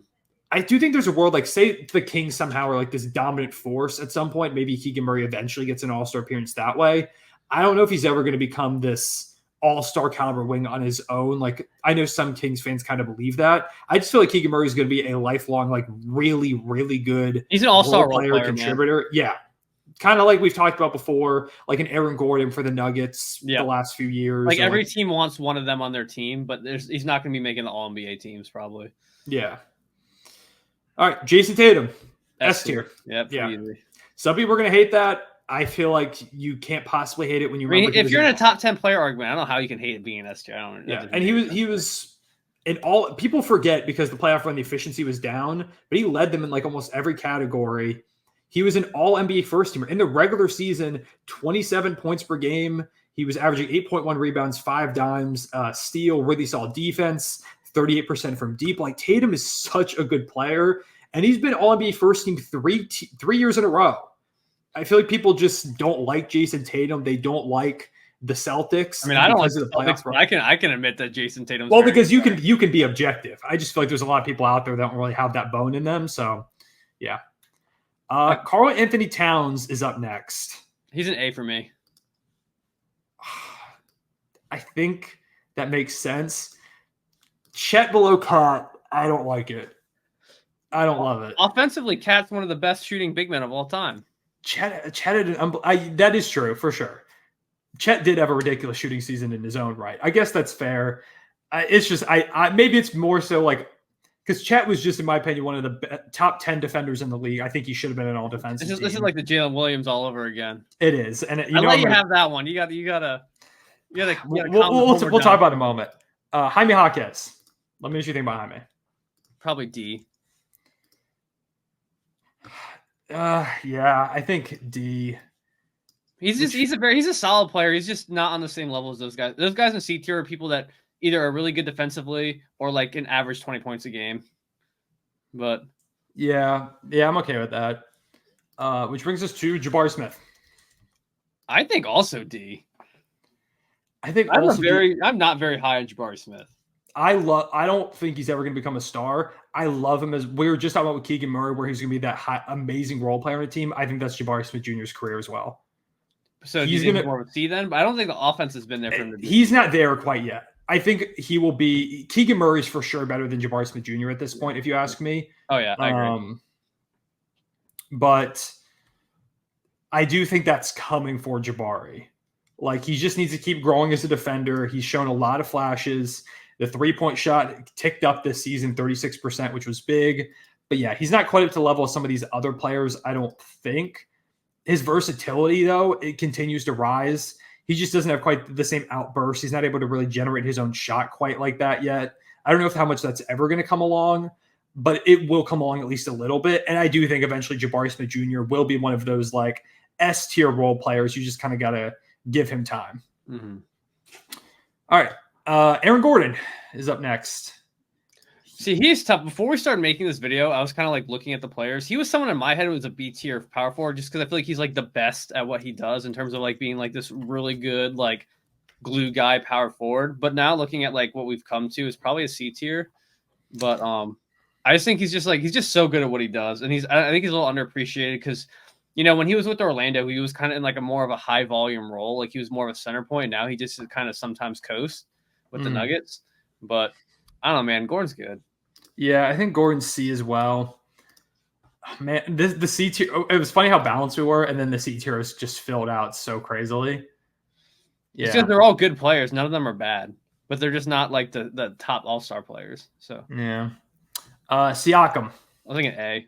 I do think there's a world, like, say the Kings somehow are like this dominant force at some point. Maybe Keegan Murray eventually gets an all-star appearance that way. I don't know if he's ever going to become this all-star caliber wing on his own. Like, I know some Kings fans kind of believe that. I just feel like Keegan Murray is going to be a lifelong, like, really, really good he's an all-star role player contributor. Man. Yeah. Kind of like we've talked about before, like an Aaron Gordon for the Nuggets the last few years. Like every team wants one of them on their team, but he's not going to be making the All-NBA teams probably. Yeah. All right, Jason Tatum, S tier. Yep, yeah. Easy. Some people are going to hate that. I feel like you can't possibly hate it when you. If you're in a top 10 player argument, I don't know how you can hate it being an S tier. And he was in all. People forget because the playoff run, the efficiency was down, but he led them in like almost every category. He was an All NBA first teamer in the regular season. 27 points per game. He was averaging 8.1 rebounds, 5 dimes, steal, really solid defense. 38% from deep. Like Tatum is such a good player, and he's been All NBA first team 3 years in a row. I feel like people just don't like Jason Tatum. They don't like the Celtics. I mean, I don't like the Celtics, but I can admit that Jason Tatum's because you can be objective. I just feel like there's a lot of people out there that don't really have that bone in them. So, yeah. Karl Anthony Towns is up next. He's an A for me. I think that makes sense. Chet below Cat, I don't like it. I don't love it. Offensively, Cat's one of the best shooting big men of all time. Chet that is true for sure. Chet did have a ridiculous shooting season in his own right. I guess that's fair. It's just maybe it's more so like because Chet was just, in my opinion, one of the top 10 defenders in the league. I think he should have been an all defensive. This is like the Jalen Williams all over again. It is, and I let you have that one. You gotta. We'll talk about it in a moment. Jaime Jaquez. Let me know what you think about Jaime. Probably D. Yeah, I think D. He's a solid player. He's just not on the same level as those guys. Those guys in C tier are people that either are really good defensively or like an average 20 points a game. But yeah, I'm okay with that. Which brings us to Jabari Smith. I think also D. I think I'm not very high on Jabari Smith. I don't think he's ever going to become a star. I love him as we were just talking about with Keegan Murray, where he's going to be that amazing role player on the team. I think that's Jabari Smith Jr.'s career as well. So he's going to more of a C then, but I don't think the offense has been there for him. He's not there quite yet. I think he will be. Keegan Murray's for sure better than Jabari Smith Jr. at this point, if you ask me. Oh yeah, I agree. But I do think that's coming for Jabari. Like, he just needs to keep growing as a defender. He's shown a lot of flashes. The 3-point shot ticked up this season, 36%, which was big. But yeah, he's not quite up to the level of some of these other players, I don't think. His versatility, though, it continues to rise. He just doesn't have quite the same outburst. He's not able to really generate his own shot quite like that yet. I don't know how much that's ever going to come along, but it will come along at least a little bit. And I do think eventually Jabari Smith Jr. will be one of those like S-tier role players. You just kind of got to give him time. Mm-hmm. All right. Aaron Gordon is up next. See, he's tough. Before we started making this video, I was kind of like looking at the players. He was someone in my head who was a B tier power forward just because I feel like he's like the best at what he does in terms of like being like this really good like glue guy power forward. But now looking at like what we've come to is probably a C tier. But I just think he's just so good at what he does, and I think he's a little underappreciated because when he was with Orlando, he was kind of in like a more of a high volume role, like he was more of a center point. Now he just kind of sometimes coasts with the Nuggets, but I don't know, man. Gordon's good. Yeah, I think Gordon's C as well. Man, the C tier. It was funny how balanced we were, and then the C tier was just filled out so crazily. Yeah, because they're all good players. None of them are bad, but they're just not like the top all-star players. So yeah, Siakam. I think an A.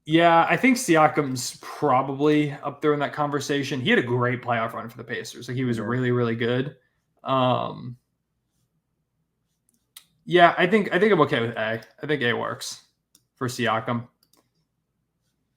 Yeah, I think Siakam's probably up there in that conversation. He had a great playoff run for the Pacers. Like he was really, really good. Yeah, I think I'm okay with A. I think A works for Siakam.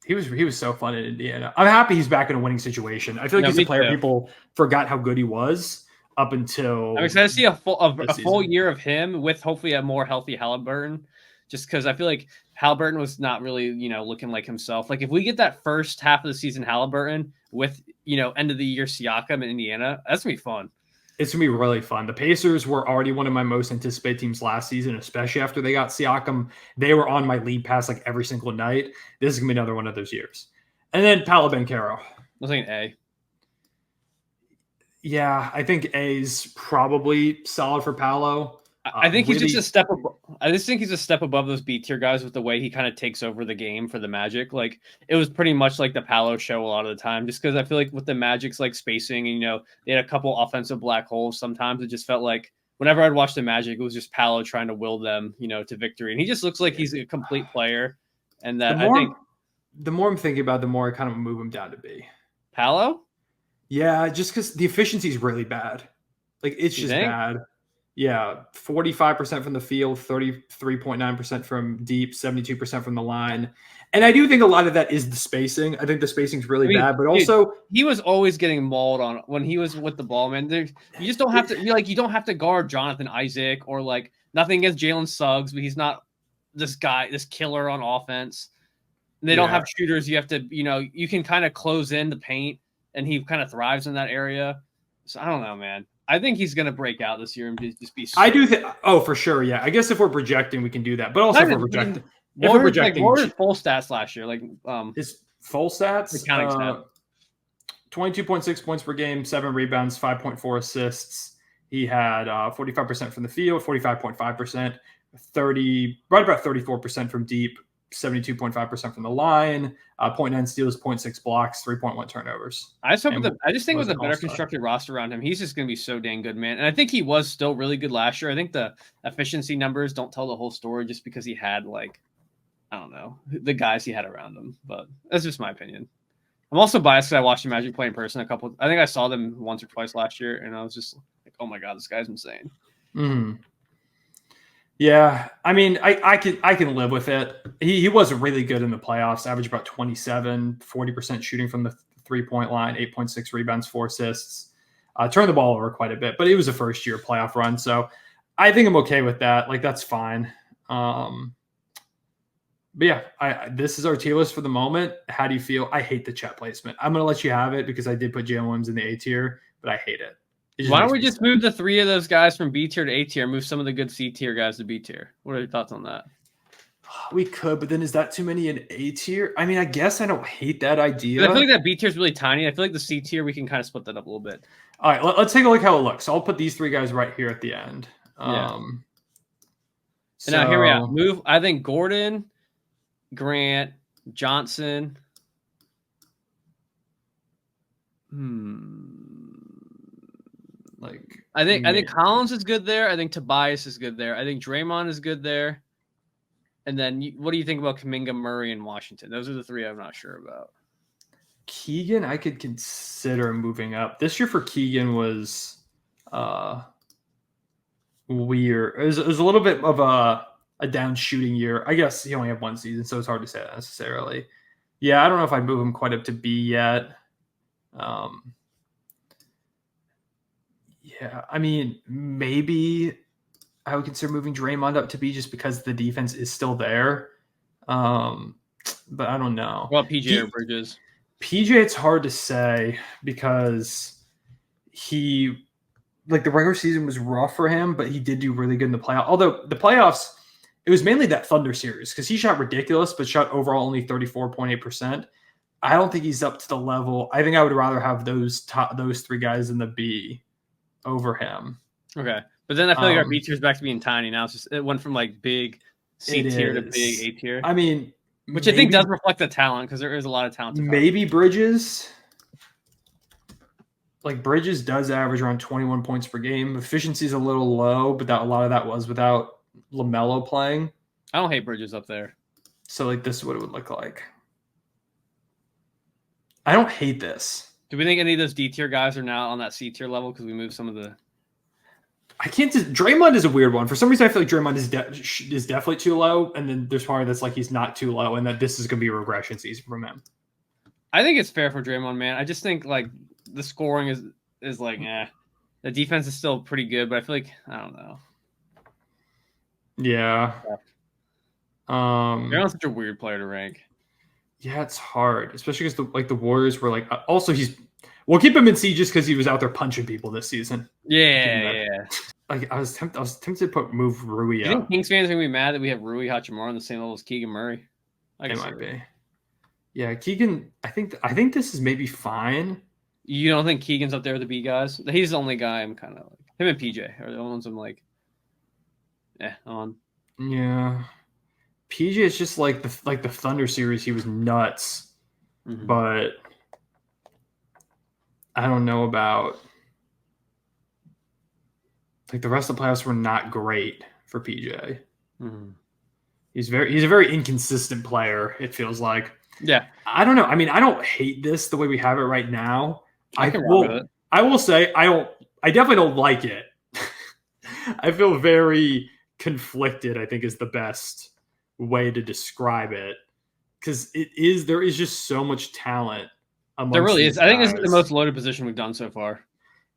He was so fun in Indiana. I'm happy he's back in a winning situation. I feel like he's a player people forgot how good he was up until. I'm excited to see a full year of him with hopefully a more healthy Halliburton. Just because I feel like Halliburton was not really, looking like himself. Like if we get that first half of the season Halliburton with, end of the year Siakam in Indiana, that's gonna be fun. It's going to be really fun. The Pacers were already one of my most anticipated teams last season, especially after they got Siakam. They were on my lead pass like every single night. This is going to be another one of those years. And then Paolo Banchero. I was thinking A. Yeah, I think A's probably solid for Paolo. I think he's just a step above. I just think he's a step above those B tier guys with the way he kind of takes over the game for the Magic. Like it was pretty much like the Paolo show a lot of the time, just because I feel like with the Magic's like spacing and they had a couple offensive black holes. Sometimes it just felt like whenever I'd watch the Magic, it was just Paolo trying to will them, to victory. And he just looks like he's a complete player. And that the more I'm thinking about, it, the more I kind of move him down to B. Paolo? Yeah, just because the efficiency is really bad. Like it's just bad. Yeah, 45% from the field, 33.9% from deep, 72% from the line. And I do think a lot of that is the spacing. I think the spacing's really bad, but also he was always getting mauled on when he was with the ball, man. You just don't have to you don't have to guard Jonathan Isaac or like nothing against Jalen Suggs, but he's not this killer on offense. They don't have shooters. You have to, you can kind of close in the paint and he kind of thrives in that area. So I don't know, man. I think he's going to break out this year and just be. I do think. Oh, for sure. Yeah, I guess if we're projecting, we can do that. But also, if we're projecting, what are his full stats last year? Like his full stats, the counting stat. 22.6 points per game, 7 rebounds, 5.4 assists. He had 45% from the field, 45.5%, right about 34% from deep, 72.5% from the line, 0.9 steals, 0.6 blocks, 3.1 turnovers. I just think with a better constructed roster around him, he's just going to be so dang good, man. And I think he was still really good last year. I think the efficiency numbers don't tell the whole story just because he had the guys he had around him. But that's just my opinion. I'm also biased because I watched the Magic play in person I think I saw them once or twice last year, and I was just like, oh my God, this guy's insane. Mm-hmm. Yeah, I mean, I can live with it. He was really good in the playoffs, averaged about 40% shooting from the 3-point line, 8.6 rebounds, 4 assists. Turned the ball over quite a bit, but it was a first-year playoff run, so I think I'm okay with that. Like, that's fine. But yeah, this is our tier list for the moment. How do you feel? I hate the Chet placement. I'm going to let you have it because I did put Jalen Williams in the A tier, but I hate it. Why don't we just move the 3 of those guys from B tier to A tier, move some of the good C tier guys to B tier? What are your thoughts on that? We could, but then is that too many in A tier? I mean, I guess I don't hate that idea. I feel like that B tier is really tiny. I feel like the C tier, we can kind of split that up a little bit. All right, let's take a look how it looks. So I'll put these 3 guys right here at the end. Yeah. So now hear me out. Move, I think Gordon, Grant, Johnson. I think Collins is good there. I think Tobias is good there. I think Draymond is good there. And then what do you think about Kuminga, Murray, and Washington? Those are the 3 I'm not sure about. Keegan, I could consider moving up. This year for Keegan was weird. It was a little bit of a down shooting year. I guess he only had 1 season, so it's hard to say that necessarily. Yeah, I don't know if I'd move him quite up to B yet. Yeah, I mean, maybe I would consider moving Draymond up to B just because the defense is still there. But I don't know. Well, PJ or Bridges? PJ, it's hard to say because the regular season was rough for him, but he did do really good in the playoffs. Although the playoffs, it was mainly that Thunder series because he shot ridiculous, but shot overall only 34.8%. I don't think he's up to the level. I think I would rather have those 3 guys in the B over him. Okay. But then I feel like our B tier is back to being tiny now. It went from like big C tier to big A tier. I mean, which I think does reflect the talent because there is a lot of talent. Maybe Bridges. Like Bridges does average around 21 points per game. Efficiency is a little low, but a lot of that was without LaMelo playing. I don't hate Bridges up there. So like this is what it would look like. I don't hate this. Do we think any of those D tier guys are now on that C tier level because we moved some of the? I can't. Draymond is a weird one. For some reason, I feel like Draymond is definitely too low, and then there's part that's like he's not too low, and that this is going to be a regression season from him. I think it's fair for Draymond, man. I just think like the scoring is like, the defense is still pretty good, but I feel like I don't know. Yeah. Draymond's such a weird player to rank. Yeah, it's hard, especially because the Warriors were like. Also, we'll keep him in C just because he was out there punching people this season. Yeah. Like I was tempted to move Rui up. You think Kings fans are gonna be mad that we have Rui Hachimura on the same level as Keegan Murray? It might be. Yeah, Keegan. I think this is maybe fine. You don't think Keegan's up there with the B guys? He's the only guy I'm kind of like. Him and PJ are the ones I'm like, on. Yeah. PJ is just like the Thunder series. He was nuts, but I don't know about like the rest of the playoffs were not great for PJ. He's a very inconsistent player. It feels like. Yeah, I don't know. I mean, I don't hate this the way we have it right now. I will say I definitely don't like it. I feel very conflicted. I think is the best way to describe it because there is just so much talent. There really is. I think it's the most loaded position we've done so far.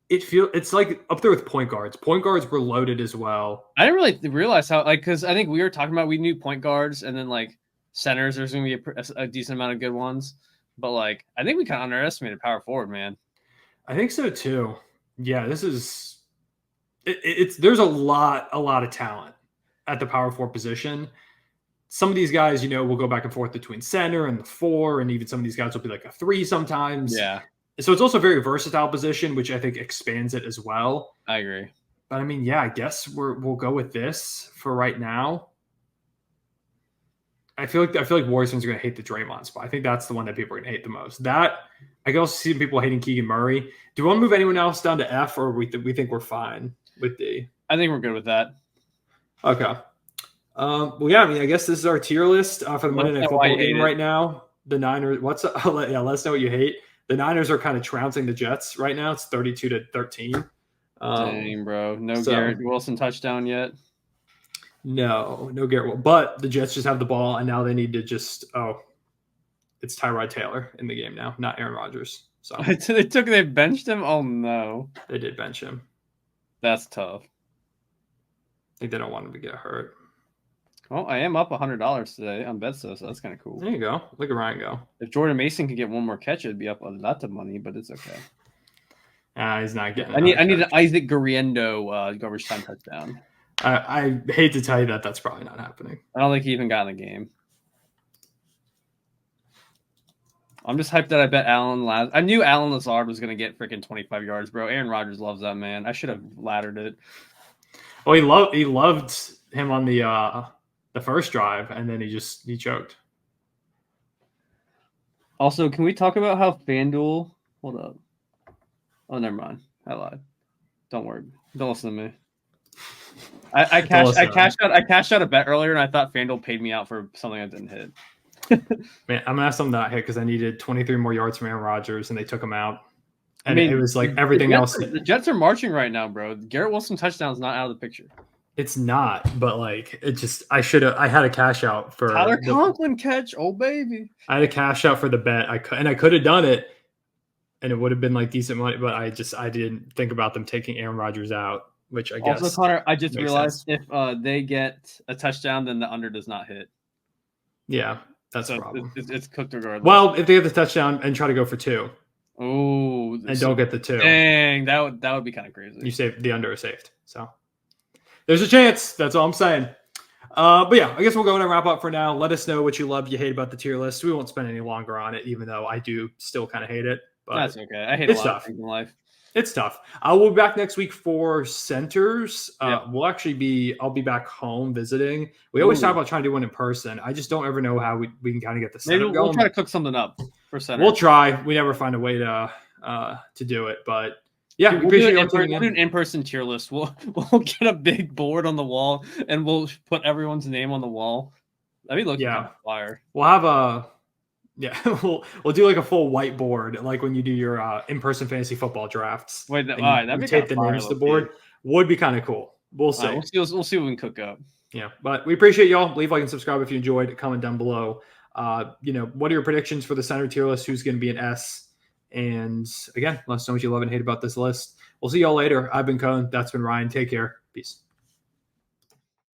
It's like up there with point guards. Point guards were loaded as well. I didn't really realize how because I think we were talking about we knew point guards and then like centers. There's going to be a decent amount of good ones, but like I think we kind of underestimated power forward, man. I think so too. Yeah, this is there's a lot of talent at the power forward position. Some of these guys, will go back and forth between center and the 4, and even some of these guys will be like a 3 sometimes. Yeah. So it's also a very versatile position, which I think expands it as well. I agree. But I mean, yeah, I guess we'll go with this for right now. I feel like Warriors fans are going to hate the Draymond spot. I think that's the one that people are going to hate the most. That I can also see people hating Keegan Murray. Do we want to move anyone else down to F, or we think we're fine with D? I think we're good with that. Okay. Well, yeah. I mean, I guess this is our tier list for the Monday Night Football game right now. The Niners. Let us know what you hate. The Niners are kind of trouncing the Jets right now. It's 32-13. Dang, bro. No Garrett Wilson touchdown yet. No Garrett Wilson. But the Jets just have the ball, and now they need to just it's Tyrod Taylor in the game now, not Aaron Rodgers. So they benched him? Oh no. They did bench him. That's tough. I think they don't want him to get hurt. Well, I am up $100 today on Betso, so that's kind of cool. There you go. Look at Ryan go. If Jordan Mason could get one more catch, it'd be up a lot of money, but it's okay. He's not getting. I need an Isaac Guerrero garbage time touchdown. I hate to tell you that's probably not happening. I don't think he even got in the game. I'm just hyped that I bet I knew Alan Lazard was going to get freaking 25 yards, bro. Aaron Rodgers loves that man. I should have laddered it. Well, he loved him on the first drive, and then he choked. Also, can we talk about how FanDuel? Hold up. Oh, never mind. I lied. Don't worry. Don't listen to me. I cashed out a bet earlier, and I thought FanDuel paid me out for something I didn't hit. Man, I'm gonna have something that I hit because I needed 23 more yards from Aaron Rodgers, and they took him out. And it was like everything else. The Jets are marching right now, bro. Garrett Wilson touchdown's not out of the picture. It's not, but like it just I had a cash out for Tyler Conklin catch, oh baby. I had a cash out for the bet. I could have done it, and it would have been like decent money, but I didn't think about them taking Aaron Rodgers out, which I guess. Also, Connor, I just realized if they get a touchdown, then the under does not hit. Yeah, that's a problem. It's cooked regardless. Well, if they get the touchdown and try to go for 2. Oh, and don't get the 2. Dang, that would be kind of crazy. You save the under is saved, so there's a chance. That's all I'm saying. But yeah, I guess we'll go and wrap up for now. Let us know what you love, you hate about the tier list. We won't spend any longer on it, even though I do still kind of hate it. But that's okay. I hate a lot of things in life. It's tough. We'll be back next week for centers. I'll be back home visiting. We always talk about trying to do one in person. I just don't ever know how we can kind of get the center going. We'll try to cook something up for center. We'll try. We never find a way to do it, but yeah, we'll do an in-person tier list. We'll get a big board on the wall and we'll put everyone's name on the wall. That'd be looking kind of fire. We'll have we'll do like a full whiteboard, like when you do your in-person fantasy football drafts. Wait, that'd be tape the names to the board. Would be kind of cool. We'll see. We'll see what we can cook up. Yeah, but we appreciate y'all. Leave, like, and subscribe if you enjoyed. Comment down below. What are your predictions for the center tier list? Who's going to be an S? And again, let us know what you love and hate about this list. We'll see y'all later. I've been Cohen. That's been Ryan. Take care. Peace.